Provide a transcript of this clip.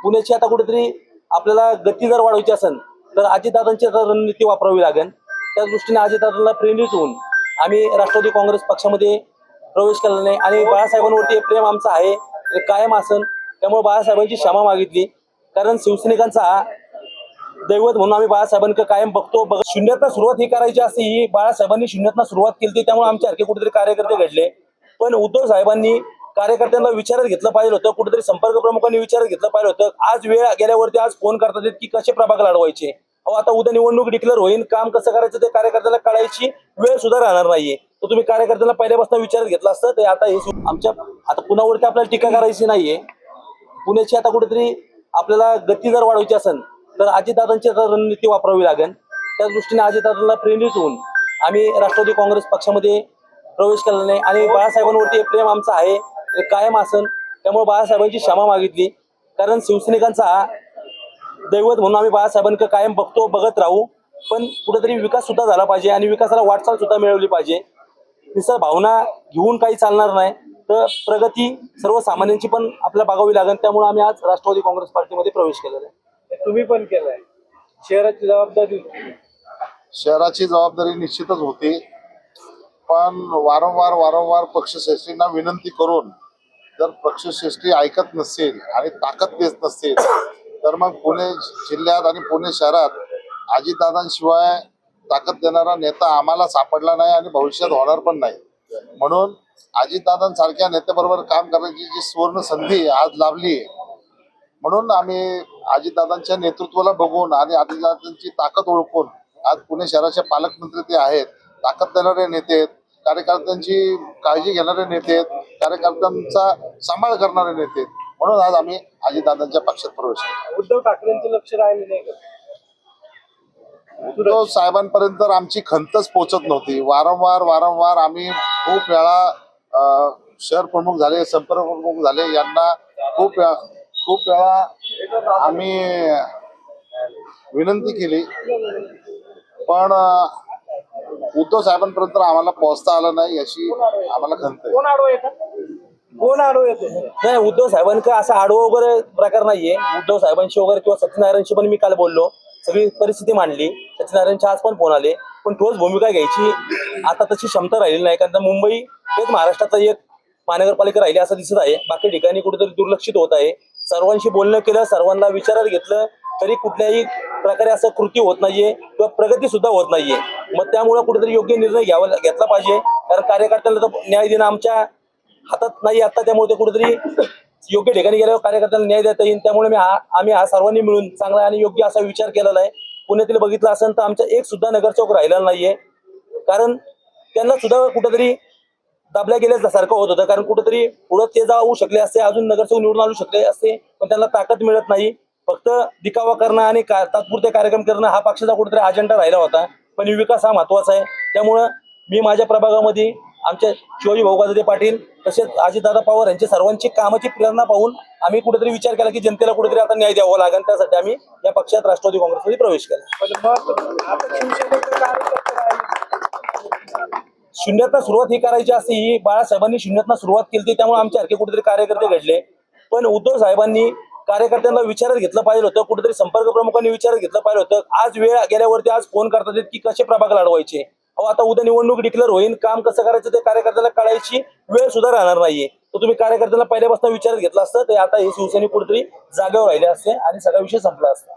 पुण्याची आता कुठेतरी आपल्याला गती जर वाढवायची असेल तर अजितदादांची आता रणनीती वापरावी लागेल। त्या दृष्टीने अजितदादांना प्रेरित होऊन आम्ही राष्ट्रवादी काँग्रेस पक्षामध्ये प्रवेश केला नाही आणि बाळासाहेबांवरती प्रेम आमचं आहे हे कायम असेल। त्यामुळे बाळासाहेबांची क्षमा मागितली, कारण शिवसैनिकांचा हा दैवत म्हणून आम्ही बाळासाहेबांकडे कायम बघतो। शून्यातनं सुरुवात ही करायची असते, ही बाळासाहेबांनी शून्यातनं सुरुवात केली, त्यामुळे आमच्यासारखे कुठेतरी कार्यकर्ते घडले। पण उद्धव साहेबांनी कार्यकर्त्यांना विचारात घेतलं पाहिजे होतं, कुठेतरी संपर्क प्रमुखांनी विचारात घेतलं पाहिजे होतं। आज वेळ गेल्यावरती आज फोन करतात की कसे प्रभाग लढवायचे, आता उद्या निवडणूक डिक्लेअर होईल, काम कसं करायचं ते कार्यकर्त्याला कळायची वेळ सुद्धा राहणार नाहीये। तर तुम्ही कार्यकर्त्यांना पहिल्यापासून विचारात घेतला असतं तर आता हे आमच्या आता पुण्यावरती आपल्याला टीका करायची नाहीये। पुण्याची आता कुठेतरी आपल्याला गती जर वाढवायची असेल तर अजितदादांची आता रणनीती वापरावी लागेल। त्या दृष्टीने अजितदादांना प्रेरित होऊन आम्ही राष्ट्रवादी काँग्रेस पक्षामध्ये प्रवेश केला नाही आणि बाळासाहेबांवरती प्रेम आमचं आहे हे कायम असेल। त्यामुळे बाळासाहेबांची क्षमा मागितली, कारण शिवसैनिकांचा हा दैवत म्हणून आम्ही बाळासाहेबांकडे कायम बघतो, बघत राहू। पण कुठेतरी विकास सुद्धा झाला पाहिजे आणि विकासाला वाटचाल सुद्धा मिळवली पाहिजे। निसर्ग भावना घेऊन काही चालणार नाही, तर प्रगती सर्वसामान्यांची पण आपल्याला बघावी लागेल। त्यामुळे आम्ही आज राष्ट्रवादी काँग्रेस पार्टीमध्ये प्रवेश केलेला आहे। तुम्ही पण केलाय, शहराची जबाबदारी होती। शहराची जबाबदारी निश्चितच होती, पण वारंवार पक्षश्रेष्ठींना विनंती करून जर पक्षश्रेष्ठी ऐकत नसेल आणि ताकद देत नसेल तर मग पुणे जिल्ह्यात आणि पुणे शहरात अजितदादांशिवाय ताकद देणारा नेता आम्हाला सापडला नाही आणि भविष्यात होणार पण नाही। म्हणून अजितदादांसारख्या नेत्याबरोबर काम करण्याची जी सुवर्ण संधी आज लाभली, म्हणून आम्ही अजितदादांच्या नेतृत्वाला बघून आणि अजितदादांची ताकद ओळखून आज पुणे शहराचे पालकमंत्री ते आहेत, ताकद देणारे नेते आहेत, कार्यकर्त्यांची काळजी घेणारे नेते आहेत, कार्यकर्त्यांचा सांभाळ करणारे नेते आहेत। म्हणून आज आम्ही अजितदादांच्या पक्षात प्रवेश केला। उद्धव ठाकरेंचं लक्ष राहिले नाही का? उद्धव साहेबांपर्यंत आमची खंतच पोहोचत नव्हती। वारंवार आम्ही खूप वेळा शहर प्रमुख झाले, संपर्क प्रमुख झाले, यांना खूप वेळा आम्ही विनंती केली, पण उद्धव साहेबांपर्यंत आम्हाला पोहोचता आलं नाही, याची आम्हाला खंत आहे। कोण आडवं येतं? कोण आडवं येतं? नाही, उद्धव साहेबांकडे असा आडवा वगैरे प्रकार नाहीये। उद्धव साहेबांशी वगैरे किंवा सत्यनारायणशी पण मी काल बोललो, सगळी परिस्थिती मांडली। सत्यनारायणचे आज पण फोन आले, पण ठोस भूमिका घ्यायची आता तशी क्षमता राहिली नाही, कारण मुंबई हेच महाराष्ट्राचा एक महानगरपालिका राहिली असं दिसत आहे। बाकी ठिकाणी कुठेतरी दुर्लक्षित होत आहे। सर्वांशी बोलणं केलं, सर्वांना विचारात घेतलं, तरी कुठल्याही प्रकारे असं कृती होत नाहीये किंवा प्रगती सुद्धा होत नाहीये। मग त्यामुळे कुठेतरी योग्य निर्णय घेतला पाहिजे, कारण कार्यकर्त्यांना तर न्याय देणं आमच्या हातात नाही आता। त्यामुळे ते कुठेतरी योग्य ठिकाणी गेल्यावर कार्यकर्त्यांना न्याय देता येईल। त्यामुळे आम्ही सर्वांनी मिळून चांगला आणि योग्य असा विचार केलेला आहे। पुण्यातील बघितलं असेल तर आमचा एक सुद्धा नगरसेवक राहिलेला नाहीये, कारण त्यांना सुद्धा कुठेतरी दाबल्या गेल्यासारखं होत होतं। कारण कुठेतरी पुढे ते जाऊ शकले असते, अजून नगरसेवक निवडून आणू शकले असते, पण त्यांना ताकद मिळत नाही। फक्त दिखावा करणं आणि तात्पुरते कार्यक्रम करणं हा पक्षाचा कुठेतरी अजेंडा राहिला होता, पण विकास हा महत्वाचा आहे। त्यामुळं मी माझ्या प्रभागामध्ये आमच्या शिवाजी भाऊ पाटील तसेच अजितदादा पवार यांची सर्वांची कामाची प्रेरणा पाहून आम्ही कुठेतरी विचार केला की जनतेला कुठेतरी आता न्याय द्यावा लागेल। त्यासाठी आम्ही या पक्षात राष्ट्रवादी काँग्रेसमध्ये प्रवेश केला। शून्यातनं सुरुवात ही करायची असते, ही बाळासाहेबांनी शून्यातनं सुरुवात केली, त्यामुळे आमच्यासारखे कुठेतरी कार्यकर्ते घडले। पण उद्धव साहेबांनी कार्यकर्त्यांना विचारात घेतलं पाहिजे होतं, कुठेतरी संपर्क प्रमुखांनी विचारात घेतलं पाहिजे होतं। आज वेळ गेल्यावरती आज फोन करतात की कसे प्रभाग लढवायचे, आता उद्या निवडणूक डिक्लेअर होईल, काम कसं करायचं ते कार्यकर्त्याला कळायची वेळ सुद्धा राहणार नाहीये। तर तुम्ही कार्यकर्त्यांना पहिल्यापासून विचारात घेतला असतं तर आता हे शिवसैनिक कुठेतरी जागेवर राहिले असते आणि सगळा विषय संपला असता।